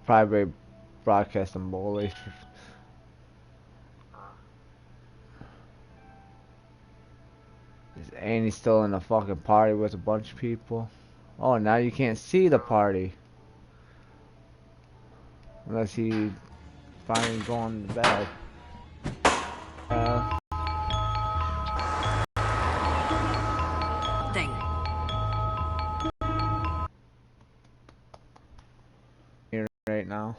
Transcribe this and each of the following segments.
Probably broadcasting bully. Is Andy still in a fucking party with a bunch of people? Oh, now you can't see the party. Unless he finally going to bed. Thing. Here right now.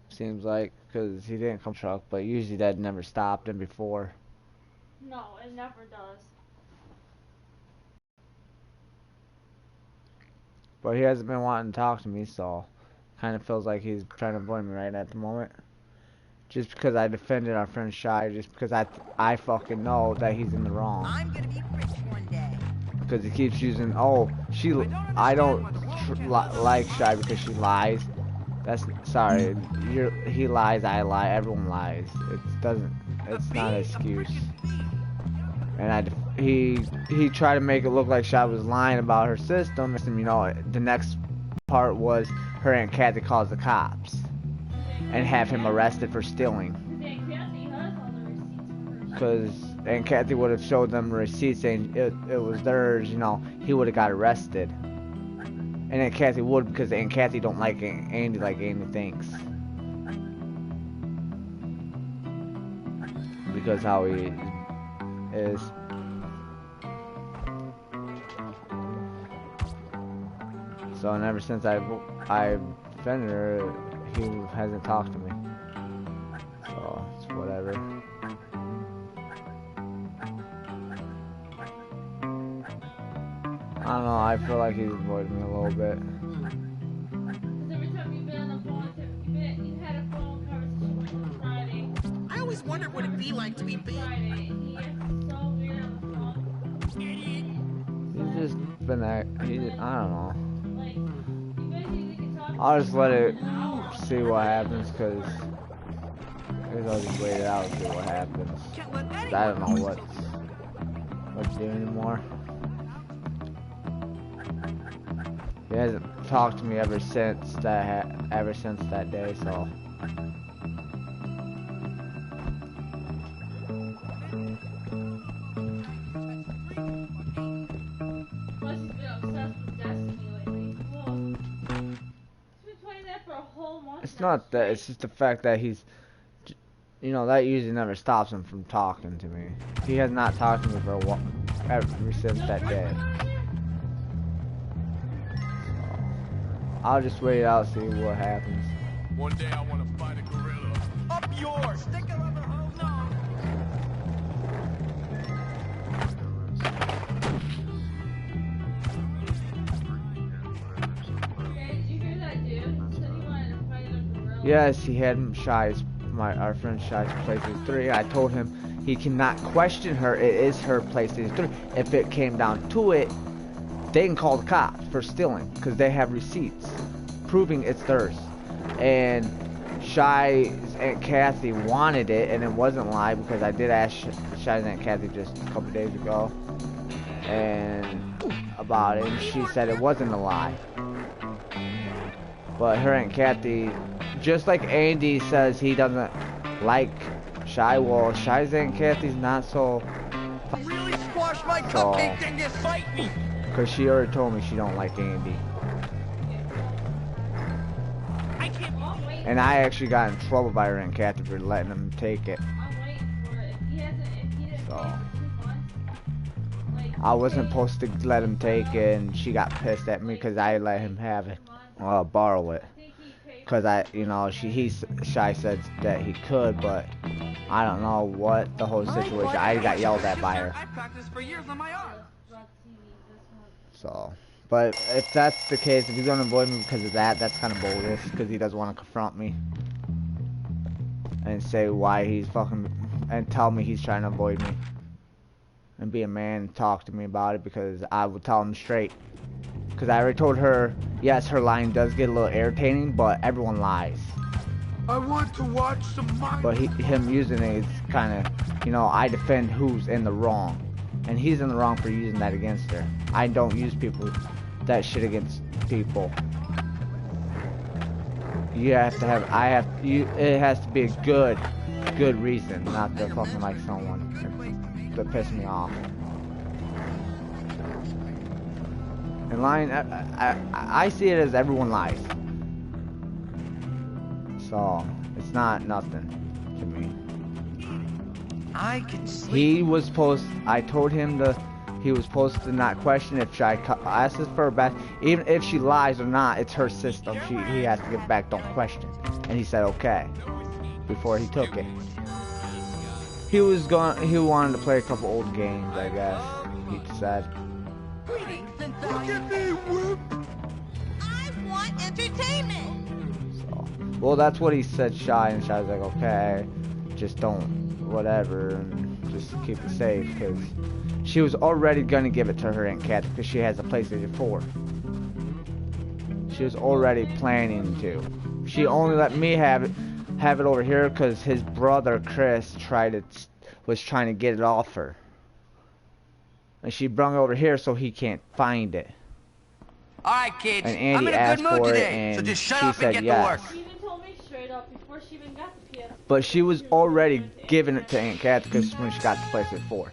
Seems like, because he didn't come truck, but usually that never stopped him before. No, it never does. But he hasn't been wanting to talk to me, so kind of feels like he's trying to avoid me right at the moment. Just because I defended our friend Shy, just because I fucking know that he's in the wrong. I'm gonna be rich one day. Because he keeps using, oh, I don't like Shy because she lies. That's, sorry, he lies, I lie, everyone lies. It's not an excuse. And he tried to make it look like Shy was lying about her system. You know, the next part was her Aunt Kathy calls the cops and have him arrested for stealing. Because Aunt Kathy would have showed them receipts saying it was theirs, you know, he would have got arrested. And Aunt Kathy would, because Aunt Kathy don't like Andy like Andy thinks. Because how he is. So, and ever since I defended her, he hasn't talked to me. So, it's whatever. I don't know, I feel like he's avoided me a little bit. Because every time you've been on the phone with him, you had a phone conversation with him Friday. I always wondered what it'd be like to be big. Friday, and he is so weird on the phone. He's just been that, I don't know. Like, you guys need to talk. I'll just let it see what happens, because I'll just wait it out and see what happens. I don't know what to do anymore. He hasn't talked to me ever since that day, so. Plus, he's been obsessed with Destiny lately. Whoa. He's been playing that for a whole month. It's not that, it's just the fact that he's, you know, that usually never stops him from talking to me. He has not talked to me for a while, ever since that day. I'll just wait out, see what happens. One day I want to fight a gorilla. Up yours! Stick it on the hose on! Did you hear that dude? He said he wanted to fight a gorilla. Yes, he had our friend Shy's PlayStation 3. I told him he cannot question her. It is her PlayStation 3. If it came down to it, they can call the cops for stealing because they have receipts proving it's theirs. And Shy's Aunt Kathy wanted it, and it wasn't a lie because I did ask Shy's Aunt Kathy just a couple days ago and about it, and she said it wasn't a lie. But her Aunt Kathy, just like Andy says he doesn't like Shy, well, Shy's Aunt Kathy's not so. Really squash my cupcake, then you fight me! Because she already told me she don't like Andy. And I actually got in trouble by her Aunt Kathy for letting him take it. I'm waiting for it. If he didn't So, take it for 2 months, like, I wasn't supposed to let him take it, and she got pissed at me because I let him have it, borrow it. Because Shy said that he could, but I don't know what the whole situation. I got yelled at by her. I practiced for years on my arm. So, but if that's the case, if he's gonna avoid me because of that, that's kind of bogus. Because he doesn't want to confront me and say why he's fucking and tell me he's trying to avoid me and be a man and talk to me about it, because I would tell him straight. Because I already told her, yes, her lying does get a little irritating, but everyone lies. I want to watch some mind. But him using it is kind of, you know, I defend who's in the wrong. And he's in the wrong for using that against her. I don't use that shit against people. You have to have, it has to be a good reason, not to fucking like someone to piss me off. And lying, I see it as everyone lies. So, it's not nothing to me. I can sleep. I told him he was supposed to not question if I asked us for her back. Even if she lies or not, it's her system. He has to give it back, don't question. And he said okay, before he took it. He wanted to play a couple old games, I guess, he said. I want entertainment. So, well, that's what he said, Shy, and Shy was like, okay, just don't, whatever, and just keep it safe, because she was already gonna give it to her Aunt Kathy, because she has a PlayStation 4. She was already planning to. She only let me have it over here because his brother Chris was trying to get it off her. And she brung it over here so he can't find it. Alright, kids. And Andy I'm in a asked good mood for it, today, and so just shut she up and said get yes. to work. She even told me straight up before she even got the PS. But she was already giving it to Aunt Kathy because when she got the PlayStation 4.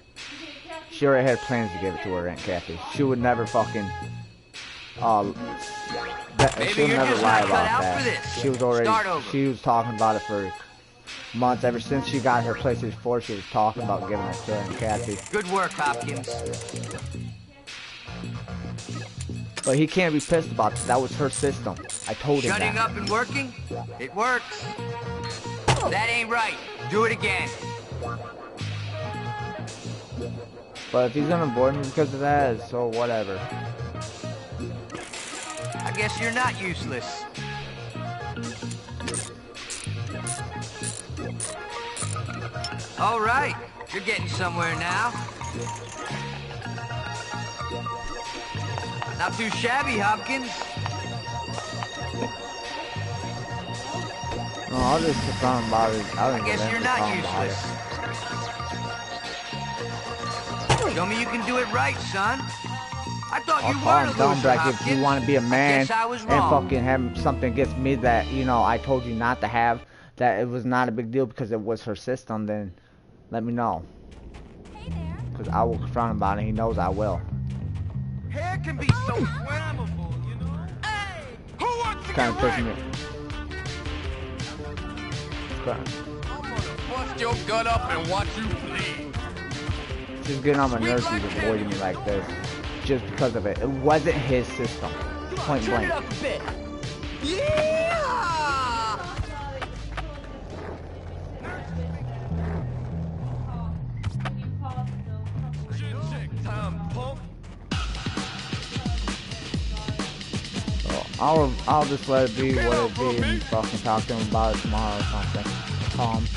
She already had plans to give it to her Aunt Kathy. She would never fucking she would never lie about that. She was talking about it for months. Ever since she got her PlayStation 4, she was talking about giving it to Aunt Kathy. Good work, Hopkins. But he can't be pissed about that. That was her system. I told him Shutting that. up and working? It works. That ain't right. Do it again. But if he's gonna avoid me because of that, so whatever. I guess you're not useless. All right, you're getting somewhere now. Not too shabby, Hopkins. No, I'll just confront him about it. I guess you're not useless. Show me you can do it right, son. I thought I'll you call weren't him a down, loser, like Hopkins. if you want to be a man I was and wrong. fucking have something against me that, you know, I told you not to have, that it was not a big deal because it was her system, then let me know. Because I will confront him about it. He knows I will. Hair can be so flammable, you know? Hey! Who wants to It's kind of get pushing wrecked? me. It's kind I'm gonna bust your gut up and watch you bleed. She's getting on my nerves. He's avoiding me like this just because of it. It wasn't his system. Point Turn blank. it up a bit. Yeah! Chin check time, punk. So I'll just let it be what it be and fucking talk to him about it tomorrow or something. Call him.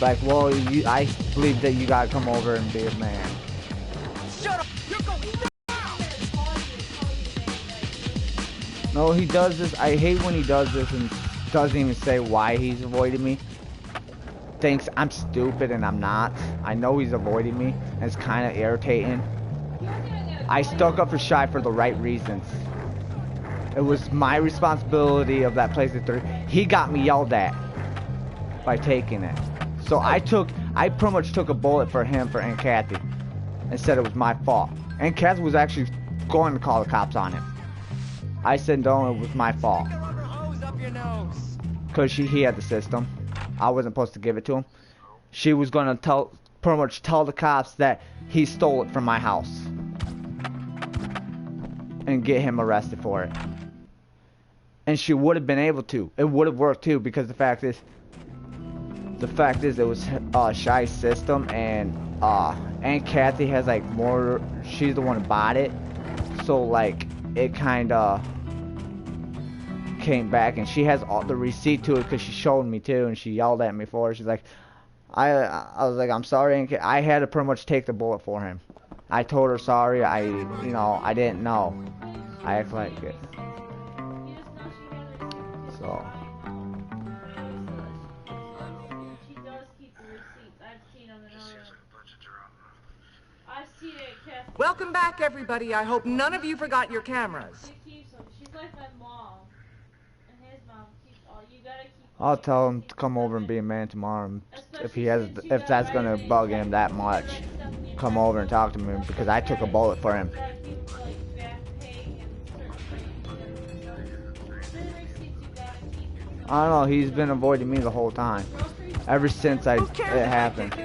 Like, well, I believe that you gotta come over and be a man. Shut up! You're going No, he does this. I hate when he does this and doesn't even say why he's avoiding me. Thinks I'm stupid and I'm not. I know he's avoiding me, and it's kind of irritating. I stuck up for Shy for the right reasons. It was my responsibility of that PlayStation 3. He got me yelled at by taking it. So I pretty much took a bullet for him for Aunt Kathy and said it was my fault. Aunt Kathy was actually going to call the cops on him. I said no, it was my fault. Because he had the system. I wasn't supposed to give it to him. She was going to pretty much tell the cops that he stole it from my house. And get him arrested for it. And she would have been able to. It would have worked too, because the fact is it was Shy's system, and Aunt Kathy has like more, she's the one who bought it, so like it kind of came back, and she has all the receipt to it because she showed me too, and she yelled at me for it. She's like, I was like, I'm sorry, Aunt I had to pretty much take the bullet for him. I told her sorry, I didn't know. I act like it. So. She does keep the receipts. I've seen them in her room. I've seen it, Kathy. Welcome back, everybody. I hope none of you forgot your cameras. She keeps them. She's like my mom. And his mom keeps all. you gotta keep. I'll tell him to come over and be a man tomorrow. And if that's gonna bug him that much, come over and talk to me because I took a bullet for him. I don't know. He's been avoiding me the whole time, ever since it happened.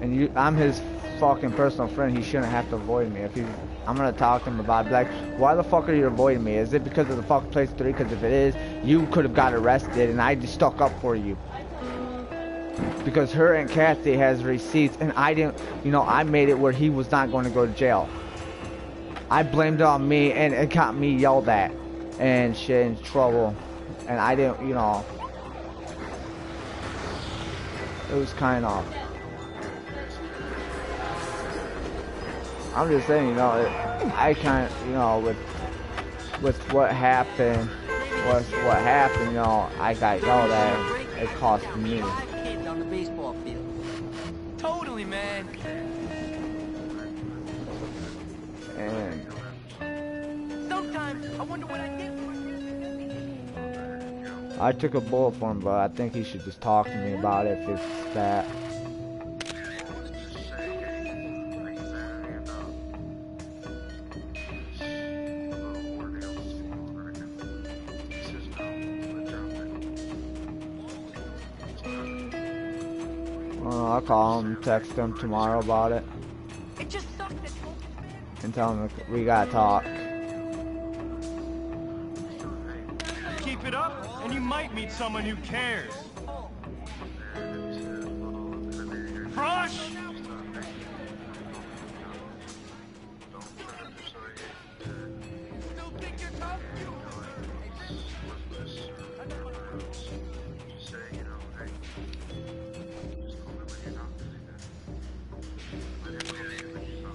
And I'm his fucking personal friend. He shouldn't have to avoid me. I'm gonna talk to him about it. Like, why the fuck are you avoiding me? Is it because of the fucking place 3? Because if it is, you could have got arrested, and I just stuck up for you. Because her and Kathy has receipts, and I didn't. You know, I made it where he was not going to go to jail. I blamed it on me, and it got me yelled at and shit in trouble, and I didn't. You know, it was kind of. I'm just saying, you know, I kind of, you know, with what happened, you know, I got yelled at. It cost me. Kids on the baseball field. Totally, man. And Sometimes I wonder what I did. I took a bullet for him, but I think he should just talk to me about it if it's that. I'll call him, text him tomorrow about it, It just sucks that and tell him we gotta talk. Keep it up, and you might meet someone who cares. Crush!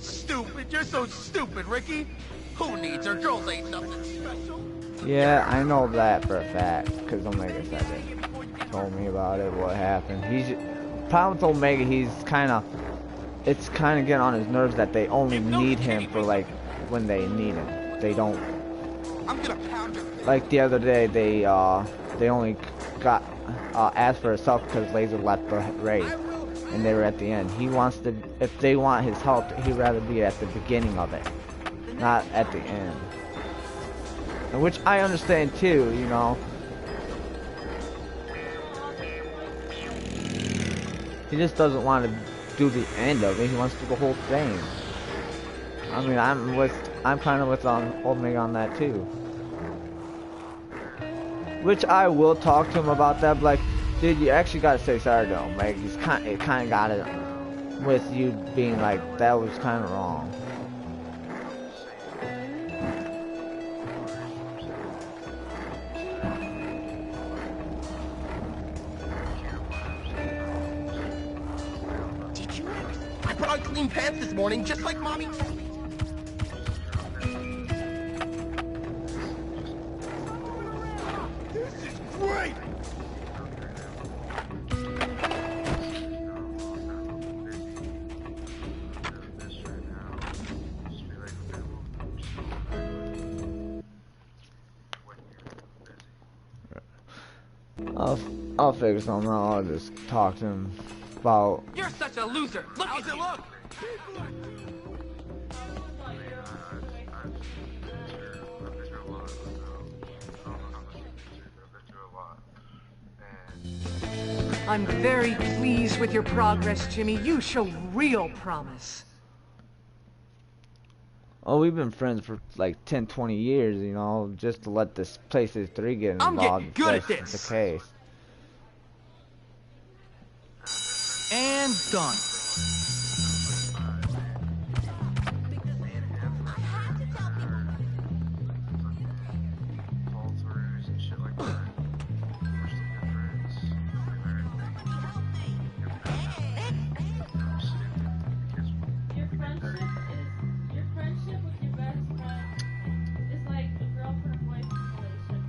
Stupid, you're so stupid, Ricky. Who needs her? Girls ain't nothing special. Yeah, I know that for a fact, because Omega said it. Told me about it, what happened. Problem with Omega, it's kind of getting on his nerves that they only need him for, like, when they need him. They don't. I'm gonna pound her. Like the other day, they only got asked for his help because Laser left the raid, and they were at the end. He wants to, if they want his help, he'd rather be at the beginning of it, not at the end. And which I understand too, you know. He just doesn't want to do the end of it. He wants to do the whole thing. I mean, I'm kind of with Omega on that too. Which I will talk to him about that. But like, dude, you actually gotta say sorry to Omega. It kind of got it with you being like that was kind of wrong. I put on clean pants this morning, just like Mommy told me. This is great! I'll figure something out. I'll just talk to him about. You're such a loser. Look at you. Look. I'm very pleased with your progress, Jimmy. You show real promise. Oh, we've been friends for like 10, 20 years, you know, just to let this PlayStation 3 get involved. I'm getting good at That's this. the case. And done. Your friendship with your best friend is like a girlfriend and boyfriend relationship.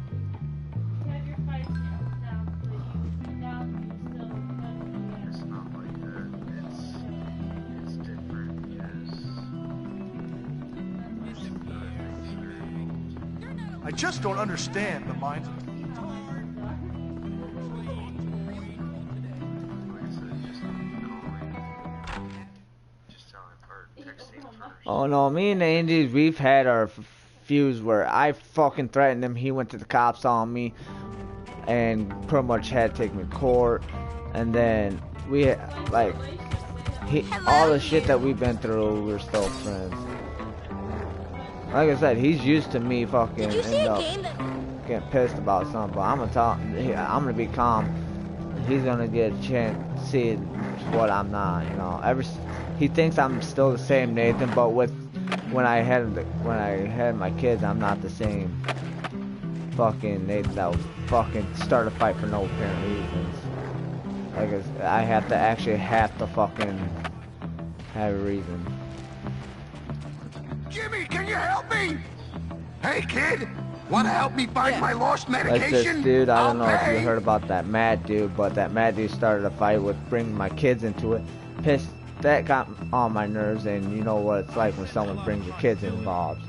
You have your fights and ups and downs, but you still love each other. I just don't understand the minds of... Oh no, me and Andy, we've had our feuds where I fucking threatened him. He went to the cops on me and pretty much had to take me to court. And then we like all the shit that we've been through, we're still friends. Like I said, he's used to me fucking end up getting pissed about something. But I'm gonna be calm. He's gonna get a chance to see what I'm not. You know, he thinks I'm still the same Nathan, but when I had my kids, I'm not the same fucking Nathan that would fucking start a fight for no apparent reasons. Like I have to fucking have a reason. Jimmy, can you help me? Hey, kid, wanna help me find my lost medication? Like this dude, I don't know if pay. you heard about that mad dude, but that mad dude started a fight with bringing my kids into it. Pissed. That got on my nerves, and you know what it's like when someone brings your kids involved.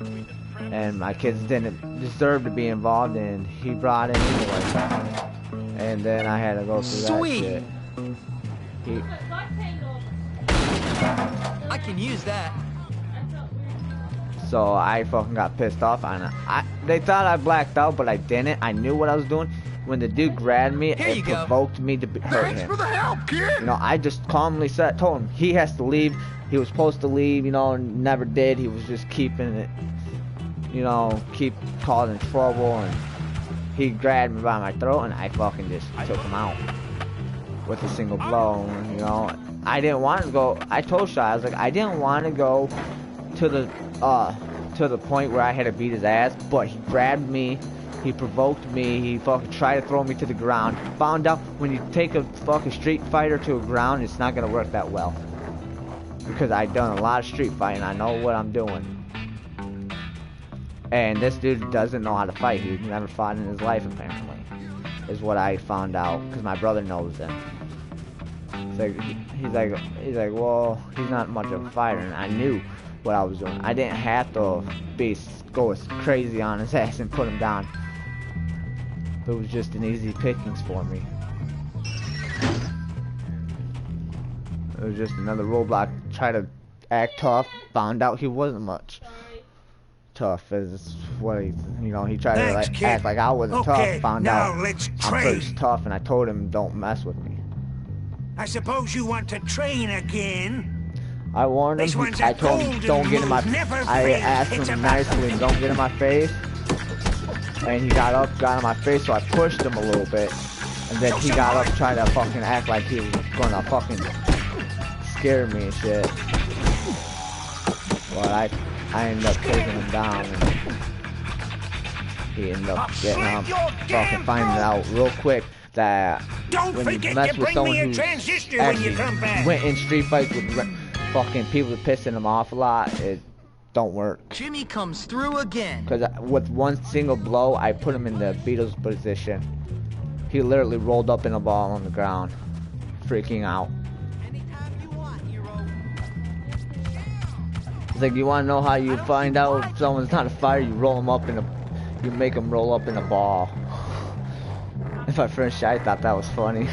And my kids didn't deserve to be involved, and he brought in anyway. And then I had to go through that shit. I can use that. So I fucking got pissed off, and they thought I blacked out, but I didn't. I knew what I was doing. When the dude grabbed me, it provoked me to hurt him. Thanks for the help, kid. You know, I just calmly told him he has to leave. He was supposed to leave, you know, and never did. He was just keeping it, you know, keep causing trouble, and he grabbed me by my throat, and I fucking just took him out with a single blow. You know, I didn't want to go. I told Shy, I was like, I didn't want to go to the point where I had to beat his ass, but he grabbed me. He provoked me, he fucking tried to throw me to the ground. Found out when you take a fucking street fighter to a ground, it's not gonna work that well. Because I've done a lot of street fighting, I know what I'm doing. And this dude doesn't know how to fight, he's never fought in his life apparently. Is what I found out, because my brother knows him. He's like, well, he's not much of a fighter, and I knew what I was doing. I didn't have to go crazy on his ass and put him down. It was just an easy pickings for me. It was just another roadblock. Try to act tough. Found out he wasn't much tough as what he, you know. He tried to like act like I wasn't tough. Found out I'm pretty tough, and I told him don't mess with me. I suppose you want to train again. I warned him. I told him don't get in my. I asked him nicely, don't get in my face. And he got in my face, so I pushed him a little bit. And then he got up trying to fucking act like he was gonna fucking scare me and shit. But I ended up taking him down, and he ended up getting fucking finding out real quick that when you mess with someone who actually went in street fights with fucking people pissing him off a lot, it don't work. Jimmy comes through again. Because with one single blow, I put him in the Beatles position. He literally rolled up in a ball on the ground, freaking out. It's like, you want to know how you find out if someone's not a fighter? You you make them roll up in a ball. If my friend Shy thought that was funny.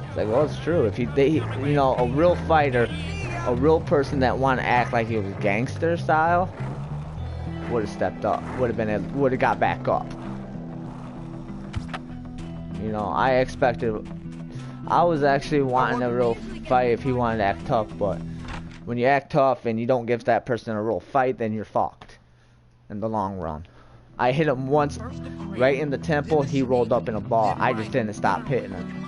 It's like, well, it's true. If you know, a real fighter, a real person that want to act like he was gangster style, would have stepped up, would have got back up. You know, I was actually wanting a real fight if he wanted to act tough, but when you act tough and you don't give that person a real fight, then you're fucked in the long run. I hit him once right in the temple, he rolled up in a ball. I just didn't stop hitting him.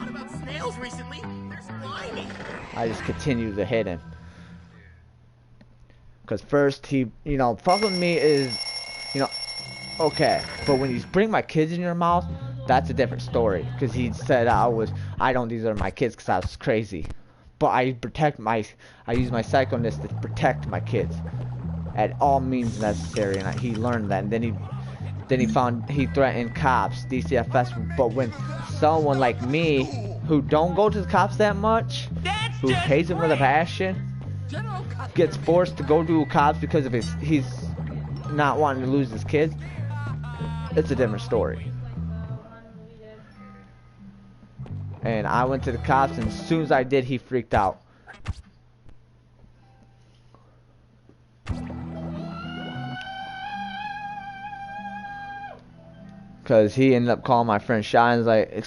I just continued to hit him. Because first he, you know, fucking me is, you know, okay. But when you bring my kids in your mouth, that's a different story. Because he said I don't deserve my kids because I was crazy. But I use my psychoness to protect my kids at all means necessary, and he learned that. And then he threatened cops, DCFS. But when someone like me, who don't go to the cops that much, who hates them with a passion, gets forced to go to cops because of he's not wanting to lose his kids, it's a different story. And I went to the cops, and as soon as I did, he freaked out. Because he ended up calling my friend Shy and was like,